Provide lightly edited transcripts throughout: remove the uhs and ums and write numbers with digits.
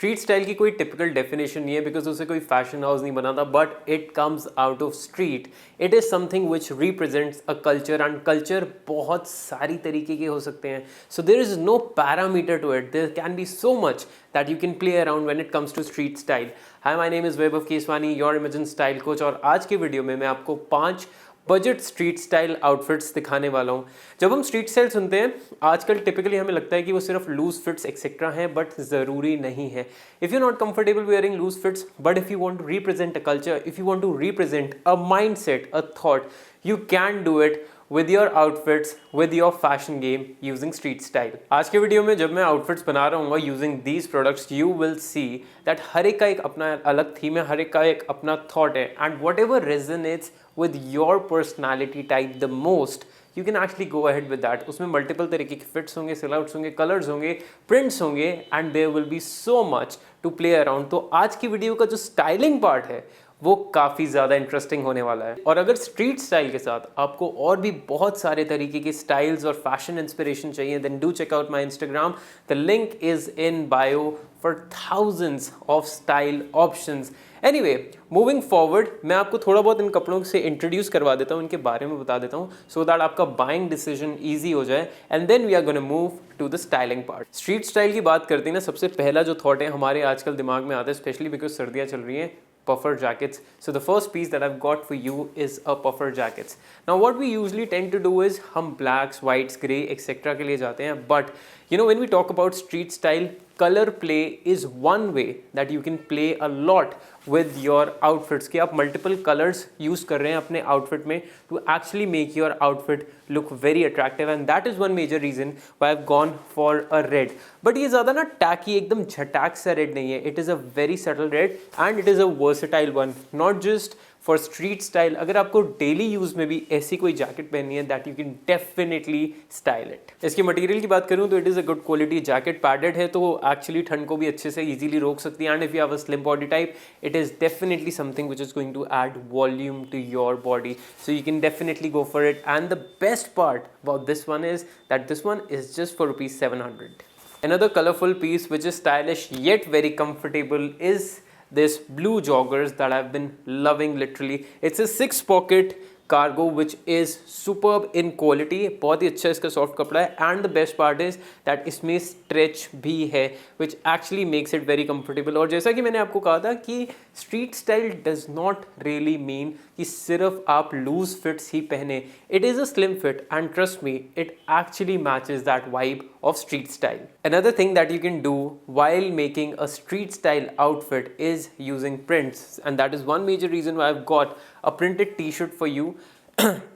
Street style की कोई typical definition नहीं है बिकॉज उसे कोई फैशन हाउस नहीं बनाता, but it comes out of street. It is something which represents a culture, and culture बहुत सारी तरीके के हो सकते हैं. So there is no parameter to it. There can be so much that you can play around when it comes to street style. Hi, my name is Vaibhav Keswani, your imagine style coach. और आज के video में मैं आपको 5 budget street style outfits दिखाने वाला हूँ. जब हम स्ट्रीट स्टाइल सुनते हैं आजकल टिपिकली हमें लगता है कि वो सिर्फ लूज फिट्स एक्सेट्रा हैं, बट ज़रूरी नहीं है. If you not comfortable wearing loose fits, but if you want to represent a culture, if you want to represent a mindset, a thought, you can do it with your outfits, with your fashion game using street style. आज के video में जब मैं outfits बना रहा हूँ using these products, you will see that हर एक का एक अपना अलग थीम है, हर एक का एक अपना thought है, and whatever resonates with your personality type the most, you can actually go ahead with that. उसमें multiple तरीके के fits होंगे, silhouettes होंगे, colors होंगे, prints होंगे, and there will be so much to play around. तो आज की वीडियो का जो styling part है वो काफ़ी ज़्यादा इंटरेस्टिंग होने वाला है. और अगर स्ट्रीट स्टाइल के साथ आपको और भी बहुत सारे तरीके के स्टाइल्स और फैशन इंस्पिरेशन चाहिए, then do check out my Instagram. The link is in bio for thousands of style options. Anyway, moving forward, मैं आपको थोड़ा बहुत इन कपड़ों से इंट्रोड्यूस करवा देता हूँ, इनके बारे में बता देता हूँ, सो दैट आपका बाइंग डिसीजन ईजी हो जाए, and then we are gonna move to the styling part. Street style की बात करते हैं ना, सबसे पहला जो थॉट है हमारे आजकल दिमाग में आता है, स्पेशली बिकॉज सर्दियाँ चल रही हैं, puffer jackets. So the first piece that I've got for you is a puffer jackets. Now what we usually tend to do is हम blacks, whites, grey etc के लिए जाते हैं, but you know when we talk about street style, color play is one way that you can play a lot with your outfits. कि आप multiple colors use कर रहे हैं अपने outfit में to actually make your outfit look very attractive, and that is one major reason why I've gone for a red. But ये ज़्यादा ना tacky, एकदम झटाक सा red नहीं है. It is a very subtle red and it is a versatile one, not just for street style. अगर आपको daily use में भी ऐसी कोई जैकेट पहननी है, that you can definitely style it. इसकी मटेरियल की बात करूँ तो it is a good quality jacket. Padded है तो एक्चुअली ठंड को भी अच्छे से इजीली रोक सकती है, and if you have a slim body type, it is definitely something which is going to add volume to your body, so you can definitely go for it. And the best part about this one is that this one is just for ₹700. Another colorful piece which is stylish yet very comfortable is this blue joggers that I've been loving literally. It's a 6-pocket cargo which is superb in quality. बहुत ही अच्छा इसका soft कपड़ा है, and the best part is that इसमें stretch भी है which actually makes it very comfortable. और जैसा कि मैंने आपको कहा था कि street style does not really mean कि सिर्फ आप loose fits ही पहने. It is a slim fit and trust me, it actually matches that vibe of street style. Another thing that you can do while making a street style outfit is using prints, and that is one major reason why I've got a printed t-shirt for you.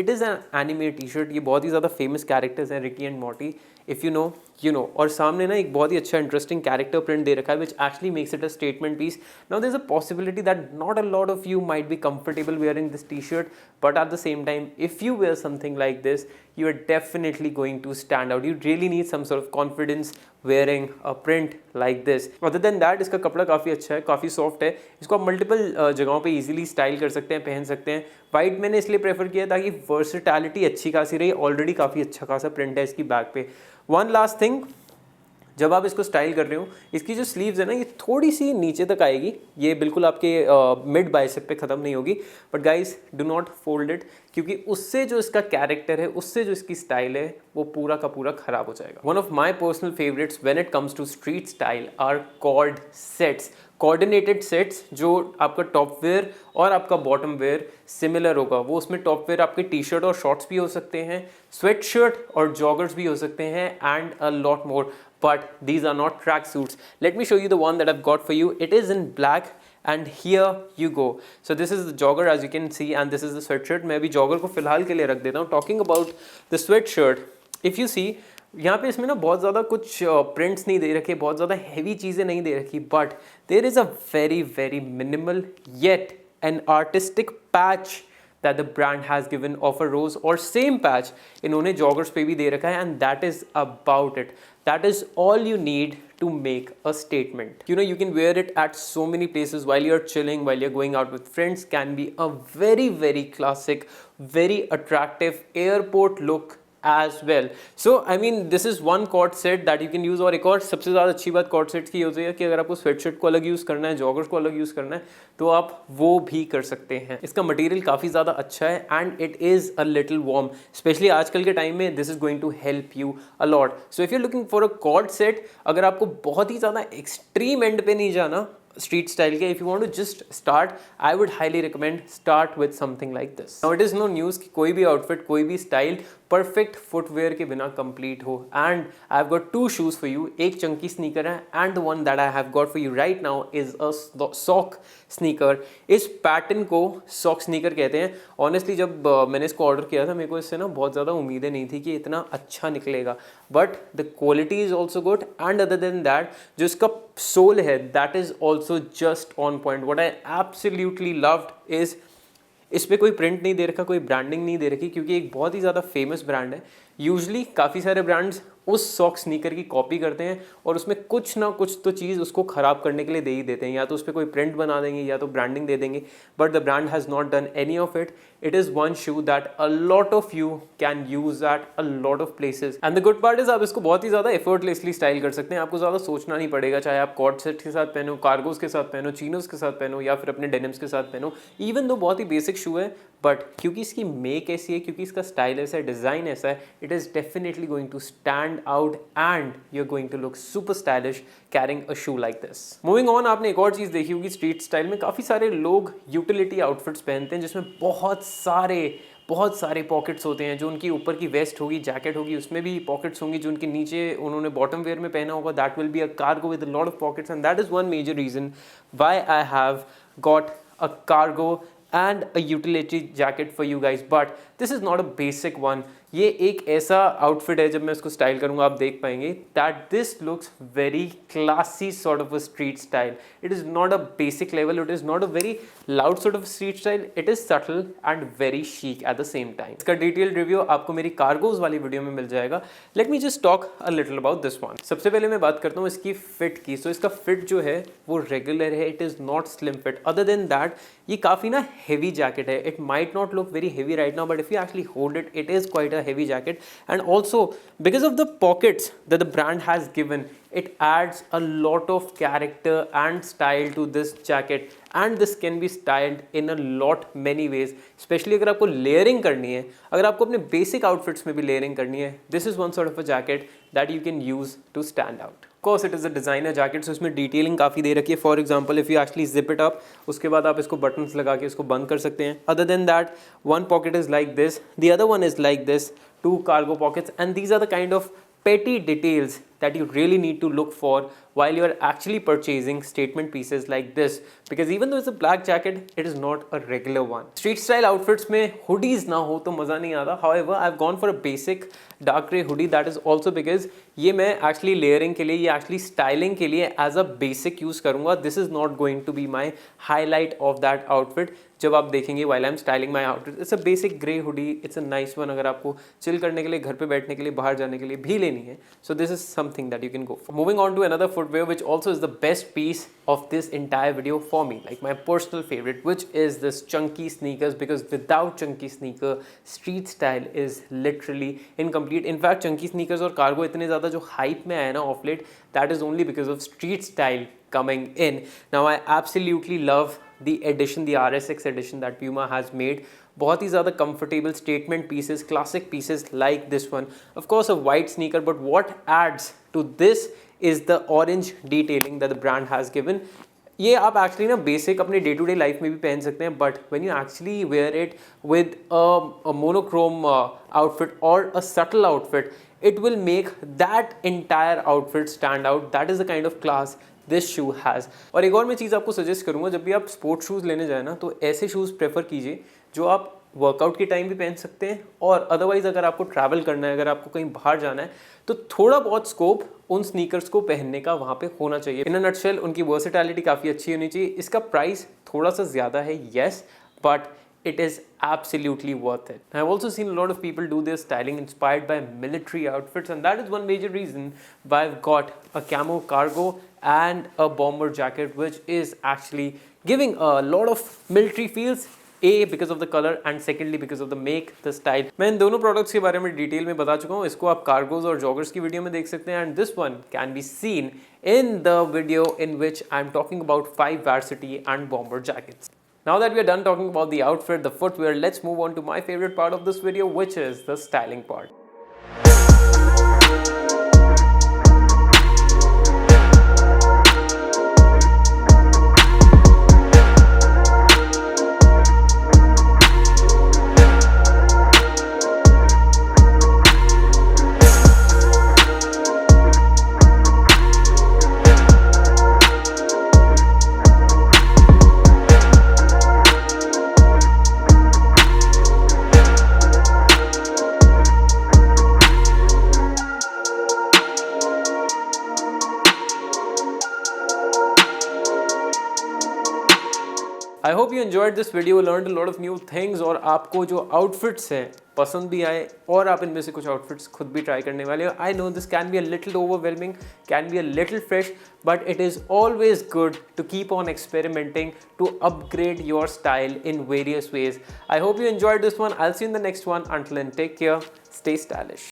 It is an anime t-shirt. ये बहुत ही ज़्यादा famous characters हैं, Ricky and Morty. If you know, you know. और सामने ना एक बहुत ही अच्छा interesting character print दे रखा है which actually makes it a statement piece. Now there's a possibility that not a lot of you might be comfortable wearing this t-shirt, but at the same time, if you wear something like this, you are definitely going to stand out. You really need some sort of confidence wearing a print like this. Other than that, इसका कपड़ा काफ़ी अच्छा है, काफ़ी soft है. इसको आप multiple जगहों पे इजीली स्टाइल कर सकते हैं, पहन सकते हैं. वाइट मैंने इसलिए प्रेफर किया ताकि वर्सेटैलिटी अच्छी खासी रही. ऑलरेडी काफ़ी अच्छा खासा प्रिंट है इसकी बैक पे. वन लास्ट थिंग, जब आप इसको स्टाइल कर रहे हो, इसकी जो स्लीव्स है ना, ये थोड़ी सी नीचे तक आएगी. ये बिल्कुल आपके मिड बाइसेप पे ख़त्म नहीं होगी, but guys do not fold it, क्योंकि उससे जो इसका कैरेक्टर है, उससे जो इसकी स्टाइल है, वो पूरा का पूरा ख़राब हो जाएगा. One of my personal favourites when it comes to street style are called sets. Coordinated sets, जो आपका टॉप वेयर और आपका बॉटम वेयर सिमिलर होगा. वो उसमें टॉप वेयर आपके टी शर्ट और शॉर्ट्स भी हो सकते हैं, स्वेट शर्ट और जॉगर्स भी हो सकते हैं, and a lot more. But these are not track suits. Let me show you the one that I've got for you. It is in black, and here you go. So this is the jogger as you can see, and this is the sweatshirt. मैं अभी jogger को फिलहाल के लिए रख देता हूँ. Talking about the sweatshirt, if you see, यहाँ पे इसमें ना बहुत ज़्यादा कुछ प्रिंट्स नहीं दे रखे, बहुत ज़्यादा हैवी चीज़ें नहीं दे रखी, but there is a very very minimal yet an artistic patch that the brand has given of a rose, और same patch इन्होंने joggers पे भी दे रखा है, and that is about it. That is all you need to make a statement. You know, you can wear it at so many places while you're chilling, while you're going out with friends. Can be a very very classic, very attractive airport look as well. So I mean this is one co-ord set that you can use. और एक और सबसे ज़्यादा अच्छी बात cord sets की होती है कि अगर आपको स्वेटशर्ट को अलग यूज़ करना है, जॉगर्स को अलग यूज़ करना है, तो आप वो भी कर सकते हैं. इसका मटेरियल काफ़ी ज़्यादा अच्छा है and it is a little warm, specially आजकल के टाइम में. This is going to help you a lot. So if you looking for a co-ord set, अगर आपको बहुत ही ज़्यादा एक्सट्रीम एंड पे नहीं जाना street style के, if you want to just start, I would highly recommend start with something like this. Now it is no news कि कोई भी outfit, कोई भी style perfect footwear के बिना complete हो. And I've got two shoes for you. एक chunky sneaker है and the one that I have got for you right now is a sock sneaker. इस pattern को sock sneaker कहते हैं. Honestly जब मैंने इसको order किया था, मेरे को इससे ना बहुत ज़्यादा उम्मीदें नहीं थी कि इतना अच्छा निकलेगा. But the quality is also good and other than that जो इसका sole है that is also just on point. What I absolutely loved is इस पर कोई प्रिंट नहीं दे रखा, कोई ब्रांडिंग नहीं दे रखी, क्योंकि एक बहुत ही ज़्यादा फेमस ब्रांड है. यूजली काफ़ी सारे ब्रांड्स उस सॉक स्नीकर की कॉपी करते हैं और उसमें कुछ ना कुछ तो चीज़ उसको ख़राब करने के लिए दे ही देते हैं. या तो उस पर कोई प्रिंट बना देंगे या तो ब्रांडिंग दे देंगे. But the brand has not done any of it. It is one shoe that a lot of you can use at a lot of places. And the good part is आप इसको बहुत ही ज़्यादा effortlessly style कर सकते हैं. आपको ज़्यादा सोचना नहीं पड़ेगा, चाहे आप कॉर्ड सेट के साथ पहनो, कार्गोज के साथ पहनो, चीनोज के साथ पहनो या फिर अपने डेनिम्स के साथ पहनो. इवन दो बहुत ही बेसिक शू है, बट क्योंकि इसकी मेक ऐसी है, क्योंकि इसका स्टाइल ऐसा है, डिज़ाइन ऐसा है, it is definitely going to stand out and you are going to look super stylish carrying a shoe like this. Moving on, आपने एक और चीज़ देखी होगी स्ट्रीट स्टाइल में काफ़ी सारे लोग यूटिलिटी आउटफिट्स पहनते हैं जिसमें बहुत सारे पॉकेट्स होते हैं. जो उनकी ऊपर की वेस्ट होगी, जैकेट होगी, उसमें भी पॉकेट्स होंगी. जो उनके नीचे उन्होंने बॉटम वेयर में पहना होगा, that will be a cargo with a lot of pockets. And that is one major reason why I have got a cargo and a utility jacket for you guys. But this is not a basic one. ये एक ऐसा outfit है, जब मैं इसको style करूँगा आप देख पाएंगे that this looks very classy sort of a street style. It is not a basic level, it is not a very loud sort of street style. It is subtle and very chic at the same time. इसका detailed review आपको मेरी cargoes वाली video में मिल जाएगा. Let me just talk a little about this one. सबसे पहले मैं बात करता हूँ इसकी फिट की. सो इसका फिट जो है वो रेगुलर है, it is not slim fit. Other than that ये काफ़ी ना हेवी जैकेट है. It might not look very heavy right now, but if you actually hold it, it is quite a heavy jacket. And also because of the pockets that the brand has given, it adds a lot of character and style to this jacket. And this can be styled in a lot many ways, especially अगर आपको layering करनी है, अगर आपको अपने basic outfits में भी layering करनी है, this is one sort of a jacket that you can use to stand out. Of course it is a designer jacket, so इसमें detailing काफ़ी दे रखी है. For example, if you actually zip it up, उसके बाद आप इसको buttons लगा के इसको बंद कर सकते हैं. Other than that, one pocket is like this, the other one is like this, two cargo pockets, and these are the kind of petty details that you really need to look for while you are actually purchasing statement pieces like this, because even though it's a black jacket, it is not a regular one. Street style outfits में hoodies ना हो तो मज़ा नहीं आता. However, I've gone for a basic dark grey hoodie. That is also because ये मैं actually layering के लिए, ये actually styling के लिए as a basic use करूँगा. This is not going to be my highlight of that outfit. जब आप देखेंगे while I'm styling my outfit, it's a basic grey hoodie. It's a nice one अगर आपको chill करने के लिए, घर पे बैठने के लिए, बाहर जाने के लिए भी लेनी है. So this is something that you can go for. Moving on to another footwear which also is the best piece of this entire video for me, like my personal favorite, which is this chunky sneakers, because without chunky sneaker, street style is literally incomplete. In fact, chunky sneakers और cargo इतने ज़्यादा जो hype में आए ना of late, that is only because of street style coming in. Now I absolutely love the edition, the RSX edition that Puma has made. बहुत ही ज़्यादा comfortable statement pieces, classic pieces like this one. Of course a white sneaker, but what adds to this is the orange detailing that the brand has given. ये आप actually ना basic अपने day to day life में भी पहन सकते हैं, but when you actually wear it with a monochrome outfit और a subtle outfit, it will make that entire outfit stand out. That is the kind of class this shoe has. और एक और मैं चीज़ आपको सजेस्ट करूँगा, जब भी आप स्पोर्ट्स शूज़ लेने जाए ना, तो ऐसे शूज़ प्रेफर कीजिए जो आप वर्कआउट के टाइम भी पहन सकते हैं, और अदरवाइज़ अगर आपको ट्रैवल करना है, अगर आपको कहीं बाहर जाना है, तो थोड़ा बहुत स्कोप उन स्नीकर्स को पहनने का वहाँ पे होना चाहिए. इन अ नटशेल उनकी वर्सेटैलिटी काफ़ी अच्छी होनी चाहिए. इसका प्राइस थोड़ा सा ज़्यादा है, yes, but it is absolutely worth it. I've also seen a lot of people do their styling inspired by military outfits, and that is one major reason why I've got a camo cargo and a bomber jacket, which is actually giving a lot of military feels A because of the color and secondly because of the make, the style. मैं इन दोनों products के बारे में detail में बता चुका हूँ. इसको आप कार्गोज और जॉगर्स की वीडियो में देख सकते हैं. And this one can be seen in the video in which I'm talking about 5 varsity and bomber jackets. Now that we are done talking about the outfit, the footwear, let's move on to my favorite part of this video, which is the styling part. I hope you enjoyed this video, learned a lot of new things और आपको जो outfits हैं पसंद भी आए और आप इनमें से कुछ outfits खुद भी try करने वाले हो. I know this can be a little overwhelming, can be a little fresh, but it is always good to keep on experimenting to upgrade your style in various ways. I hope you enjoyed this one. I'll see you in the next one. Until then, take care, stay stylish.